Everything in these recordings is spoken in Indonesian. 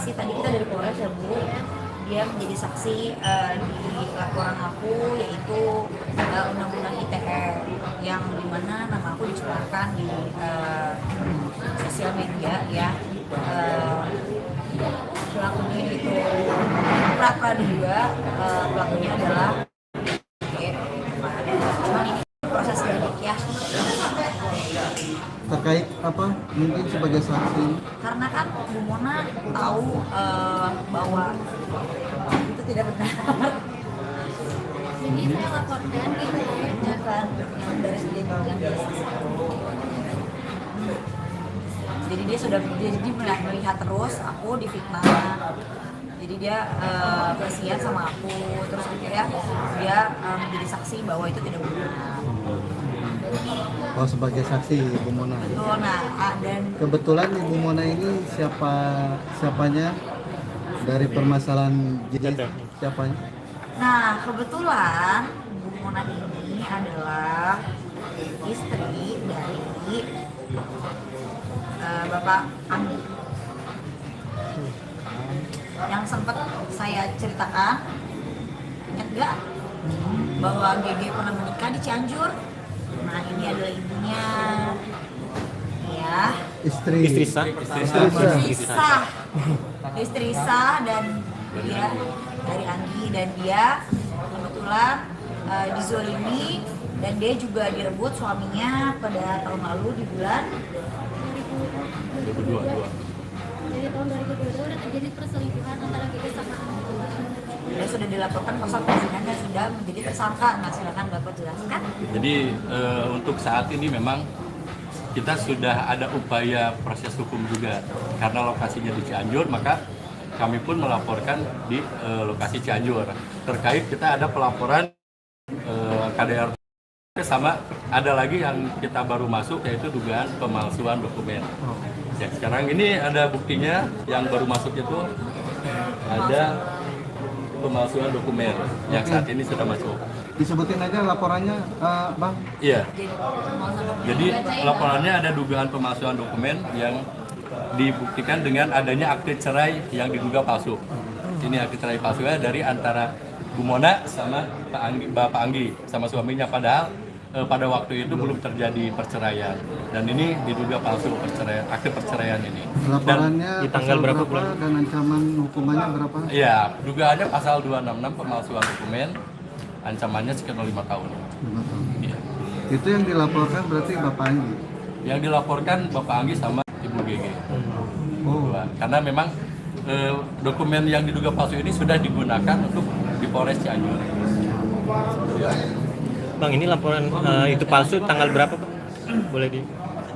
saksi tadi kita dari Polres ya Bu, dia menjadi saksi di laporan aku, yaitu undang-undang ITE yang dimana nama aku dicemarkan di sosial media ya. Pelakunya itu pra diduga pelakunya adalah cuma ini proses lanjut ya. Terkait apa mungkin sebagai saksi? Karena kan Bu Mona tahu bahwa itu tidak benar. Jadi saya laporkan gitu ya, Bukan yang dari segi yang dia saksi. Jadi dia sudah melihat terus aku difitnah. Jadi dia kasihan sama aku, terus akhirnya dia menjadi saksi bahwa itu tidak benar. Oh, sebagai saksi Ibu Mona. Betul. Nah, dan Kebetulan Ibu Mona ini siapanya dari permasalahan jadi siapanya? nah kebetulan Bu Mona ini adalah istri dari Bapak Anggi yang sempat saya ceritakan, ingat nggak bahwa GG pernah menikah di Cianjur. Nah ini adalah ibunya ya, Istri sah dan dia dari Anggi, dan dia kebetulan dizolimi dan dia juga direbut suaminya pada tahun lalu di bulan 2022. Jadi tahun 2022 udah terjadi perselingkuhan antara kita sama dia sudah dilaporkan pasal perzinaan dan sudah menjadi tersangka. Nah silakan Bapak jelaskan. Jadi untuk saat ini memang kita sudah ada upaya proses hukum juga karena lokasinya di Cianjur, maka kami pun melaporkan di lokasi Cianjur. Terkait kita ada pelaporan KDRT sama ada lagi yang kita baru masuk yaitu dugaan pemalsuan dokumen. Ya, sekarang ini ada buktinya yang baru masuk itu ada pemalsuan dokumen yang saat ini sudah masuk. Disebutin aja laporannya, Bang. Iya. Jadi laporannya ada dugaan pemalsuan dokumen yang dibuktikan dengan adanya akte cerai yang diduga palsu. Ini akte cerai palsunya dari antara Bu Mona sama Bapak Anggi sama suaminya, padahal pada waktu itu belum terjadi perceraian dan ini diduga palsu perceraian, akte perceraian ini. Laporannya di tanggal berapa bulan? dan ancaman hukumannya berapa? Iya, dugaannya pasal 266 pemalsuan dokumen, ancamannya sekitar 5 tahun. 5 tahun. Iya. Itu yang dilaporkan berarti Bapak Anggi. Yang dilaporkan Bapak Anggi sama Ibu GG. Oh, Karena memang dokumen yang diduga palsu ini sudah digunakan untuk di Polres Cianjur. Ya. Bang, ini laporan itu palsu tanggal berapa, Pak? Boleh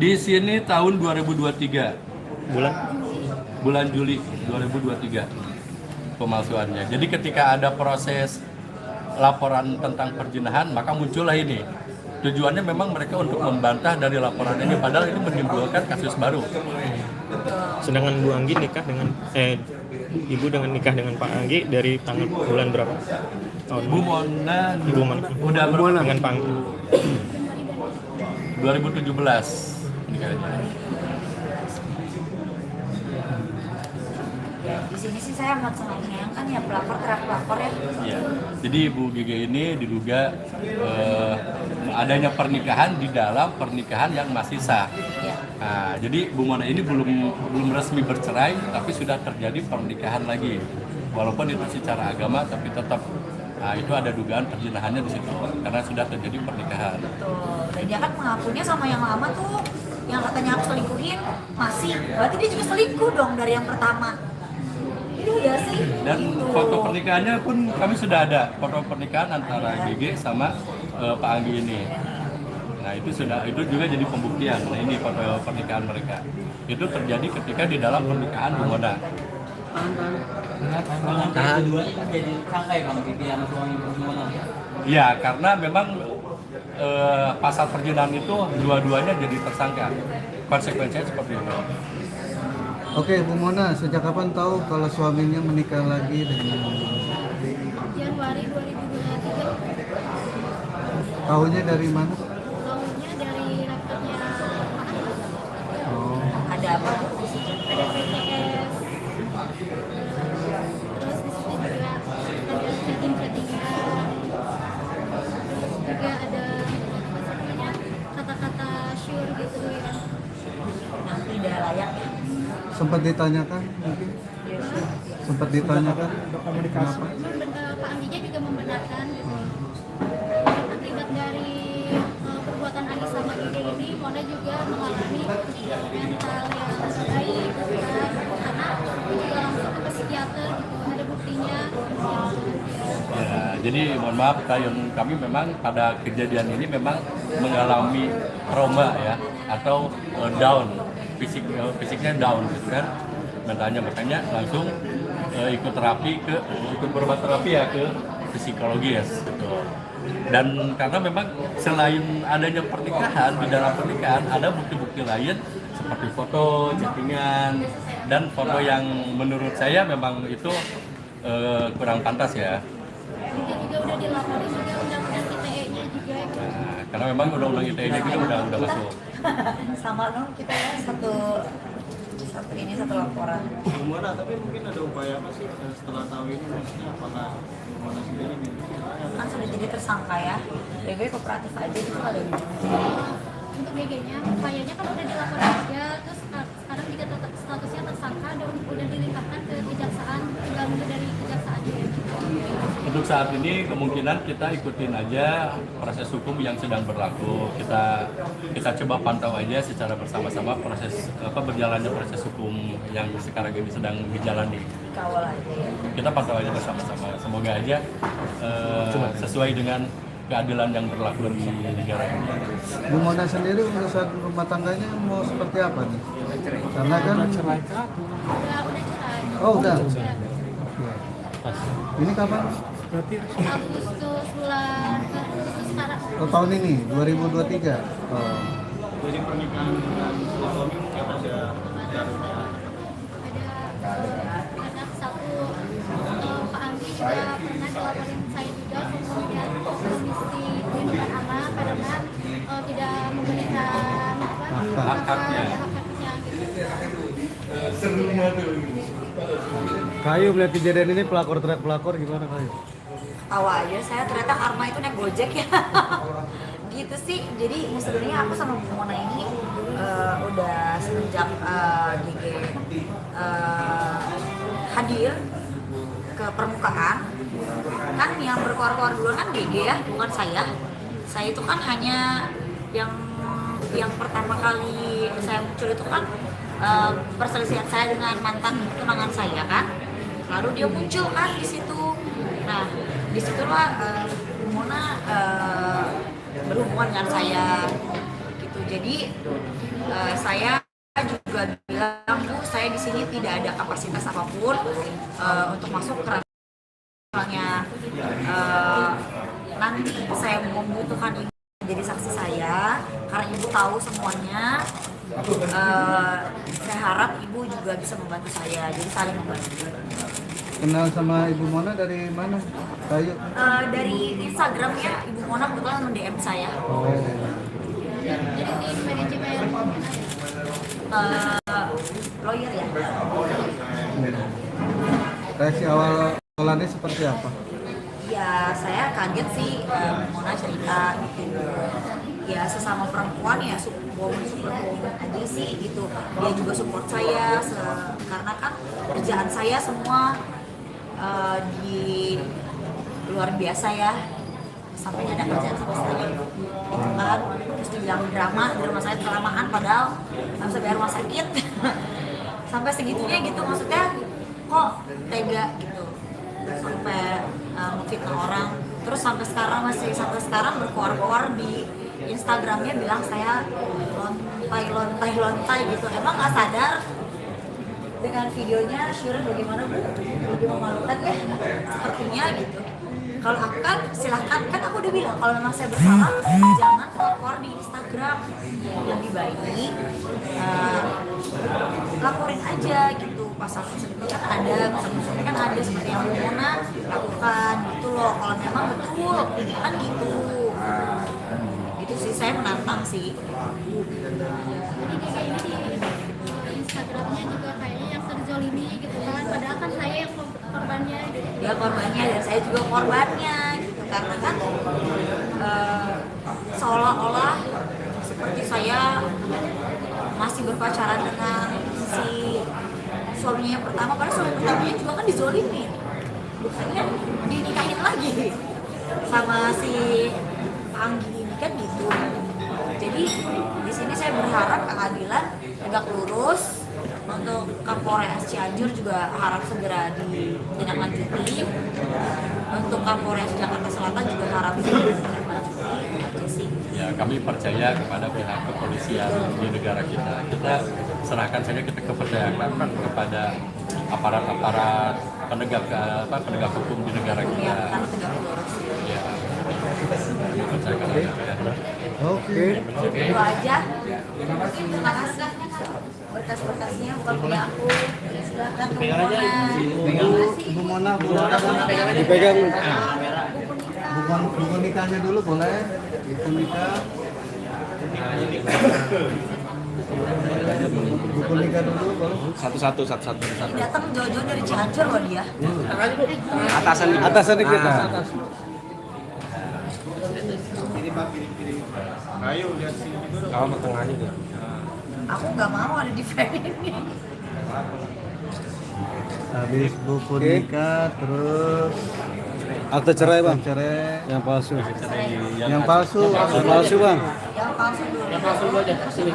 Di sini tahun 2023, bulan Juli 2023 pemalsuannya. Jadi ketika ada proses laporan tentang perzinahan, maka muncullah ini. Tujuannya memang mereka untuk membantah dari laporan ini, padahal itu menimbulkan kasus baru. Sedangkan Bu Anggi nikah dengan Ibu dengan nikah dengan Pak Anggi dari tanggal bulan berapa? Bu Mona Ibu Mona udah berapa? dengan Pak Anggi 2017 nikahnya. Di sini sih saya amat sangat menyayangkan ya pelapor ya. Ya. Jadi Bu GG ini diduga adanya pernikahan di dalam pernikahan yang masih sah. Ya. Nah, jadi Bu Mona ini belum resmi bercerai, tapi sudah terjadi pernikahan lagi. Walaupun itu secara agama, tapi tetap itu ada dugaan perzinahannya di situ karena sudah terjadi pernikahan. Betul. Dan dia kan mengakunya sama yang lama tuh, yang katanya aku selingkuhin masih. Berarti dia juga selingkuh dong dari yang pertama. Iya sih. Dan gitu. foto pernikahannya pun kami sudah ada, foto pernikahan antara GG sama Pak Anggi ini. Nah itu juga jadi pembuktian. Nah ini foto pernikahan mereka. Itu terjadi ketika di dalam pernikahan Bu Mona. Dua ini jadi tersangka ya Bang Bibi sama suami Bu Mona. Ya karena memang pasal perzinahan itu dua-duanya jadi tersangka. Konsekuensinya seperti itu. oke Bu Mona, sejak kapan tahu kalau suaminya menikah lagi dengan Januari 2023. tahunya dari mana? Tahunya dari laptopnya Pak Anggi. Oh, Ada apa? Ada PCS Sempat ditanyakan mungkin? Sempat ditanyakan kenapa? Pak Angginya juga membenarkan gitu. Akibat dari perbuatan Anggi sama Gigi ini, Mona juga mengalami mental yang baik gitu kan. Karena dia juga langsung ke psikiater gitu, ada buktinya. Ya, jadi mohon maaf kami memang pada kejadian ini memang mengalami trauma ya atau down fisiknya down gitu kan makanya langsung ikut berobat terapi ya ke psikologis gitu. Dan karena memang selain adanya pernikahan, di dalam pernikahan ada bukti-bukti lain seperti foto, chattingan, dan foto yang menurut saya memang itu kurang pantas ya. Dia juga udah dilaporin juga undang-undang ITE-nya juga. Nah, karena memang undang-undang ITE-nya juga udah masuk. Sama dong kita ya satu laporan. Gimana? Tapi mungkin ada upaya apa sih setelah tahu ini, maksudnya apakah gimana sendiri nih? Kan sudah jadi tersangka ya, BB kooperatif aja gitu ada Untuk BG-nya, upayanya kan udah dilaporin juga, terus sekarang juga tetap statusnya tersangka dan udah dilimpahkan ke kejaksaan, tinggal nunggu dari kejaksaan juga. Untuk saat ini kemungkinan kita ikutin aja proses hukum yang sedang berlaku. Kita coba pantau aja secara bersama-sama berjalannya proses hukum yang sekarang ini sedang dijalani. kawal aja ya. Kita pantau aja bersama-sama. Semoga aja sesuai dengan keadilan yang berlaku di negara ini. Bu Mona sendiri urusan rumah tangganya mau seperti apa nih? Karena kan Udah cerai. oh udah. Ya. Ini kapan? Agustus bulan Agustus sekarang. Oh, tahun ini 2023. Oh. Jadi pernikahan dengan suami mungkin ada Ada satu Pak Anggi juga pernah dilaporin saya juga kemudian komisi perlindungan anak karena tidak memberikan Hak-haknya. hak-haknya gitu. Kayu melihat kejadian ini pelakor gimana Kayu? Tawa aja saya ternyata karma itu naik gojek ya. Gitu sih. Jadi sebenarnya aku sama Bu Mona ini udah semenjak GG hadir ke permukaan, kan yang berkoar-koar duluan kan GG ya, bukan saya. Saya itu kan hanya yang pertama kali saya muncul itu kan perselisihan saya dengan mantan tunangan saya kan. Lalu dia muncul kan di situ. Nah, disitulah Bu Mona berhubungan dengan saya gitu. Jadi saya juga bilang, Bu, saya di sini tidak ada kapasitas apapun untuk masuk ke ranahnya. Nanti saya membutuhkan ibu jadi saksi saya karena ibu tahu semuanya. Saya harap ibu juga bisa membantu saya, jadi saling membantu. Kenal sama Ibu Mona dari mana? Kayu. Dari Instagramnya Ibu Mona kebetulan mem-DM saya. Oh. Jadi di manajemen Lawyer ya. Reaksi awalannya seperti apa? Ya saya kaget sih Mona cerita gitu. Ya sesama perempuan ya support aja sih gitu. Dia juga support saya karena kan kerjaan saya semua di luar biasa ya, sampai nggak ada kerjaan sama sekali gitu kan. Terus dibilang drama di rumah sakit kelamaan padahal nggak bisa bayar rumah sakit. Sampai segitunya gitu, maksudnya kok tega gitu sampai memfitnah orang. Terus sampai sekarang berkoar-koar di Instagramnya bilang saya lontai gitu. Emang nggak sadar dengan videonya Syurin bagaimana Bu? Lebih memalukan ya sepertinya gitu. Kalau aku kan silahkan, kan aku udah bilang kalau memang saya bersalah jangan lapor di Instagram, lebih baik laporin aja gitu. Pasal tersebut kan ada, kan ada seperti yang Bu Mona lakukan gitu loh. Kalau memang betul kan gitu. Itu sih saya menantang sih. Jadi kayak ini di Instagramnya juga kayaknya yang terzolimi gitu kan, padahal kan saya yang korbannya gitu. Dia korbannya dan saya juga korbannya gitu, karena kan seolah-olah seperti saya masih berpacaran dengan si suaminya yang pertama, padahal suami pertamanya juga kan dizolimin, buktinya dinikahin lagi sama si Anggi ini kan gitu. Jadi di sini saya berharap keadilan tegak lurus. Untuk Kapolres Cianjur juga harap segera ditindaklanjuti. Untuk Kapolres Jakarta Selatan juga harap segera ditindaklanjuti. Aja sih. Ya, kami percaya kepada pihak kepolisian di negara kita. Kita serahkan saja, kita kepercayaan kepada aparat-aparat penegak hukum di negara kita. Ya, kan tegak lurus. Ya, kami percaya kepada mereka. Oke. Itu aja. Terima kasih. Berkas-berkasnya bukan punya aku. Silakan Ibu Mona, Dipegang. buku nikahnya dulu boleh? Buku nikah. Buku nikah dulu boleh? Satu-satu. Ini datang jauh-jauh dari Cianjur loh dia. Atasan dikit. Ayo lihat sini dulu. Kalau tengahnya dia. Aku nggak mau ada di frame ini. Habis buku nikah, terus Akte cerai bang, cerai. yang palsu. Yang palsu, Yang palsu bang. Yang palsu dulu. Yang palsu dulu aja. Asli.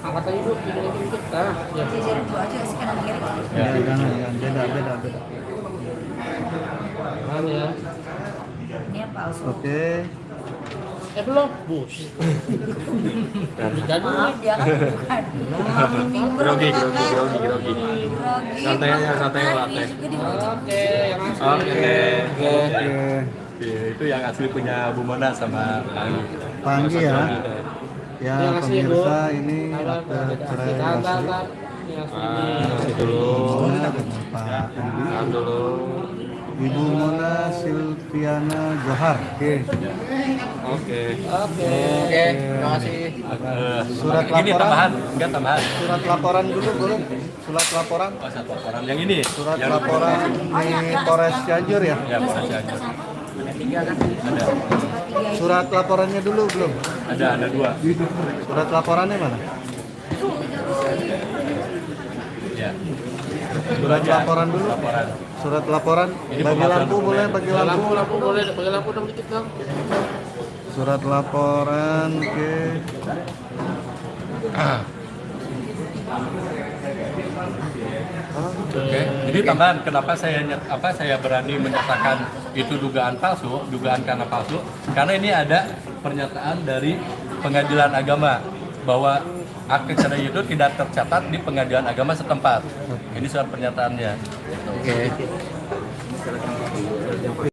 Angkat aja dulu, dikit. Jajarin dulu aja sih kanan kiri. Ya, jangan beda. Ya. Ini yang palsu. Oke. Belum. Bus. Maaf dia kan bukan. Grogi. Santai aja. Oke, itu yang asli punya Bu Mona sama Anggi. Panggi ya. Ya, pemirsa ini akte cerai asli. Mona dengan Pak Andi. Ibu Mona Silviana Johar. Oke. Terima kasih. Surat Ini laporan. tambahan. Surat laporan dulu boleh? Surat laporan. Oh, satu laporan. Yang ini. Surat laporan di Polres Cianjur ya. Ya, Polres Cianjur. Ada. Surat laporannya dulu belum? Ada dua. Surat laporannya mana? Ya. Surat laporan dulu. Laporan. Surat laporan. Ini Bagi pembahasan lampu dokumen. boleh, bagi lampu. boleh, pakai lampu dong dikit dong. Surat laporan, oke. Oke. Jadi tambahan kenapa saya berani menyatakan itu dugaan karena palsu? Karena ini ada pernyataan dari Pengadilan Agama bahwa akte cerai itu tidak tercatat di Pengadilan Agama setempat. Ini surat pernyataannya. Oke.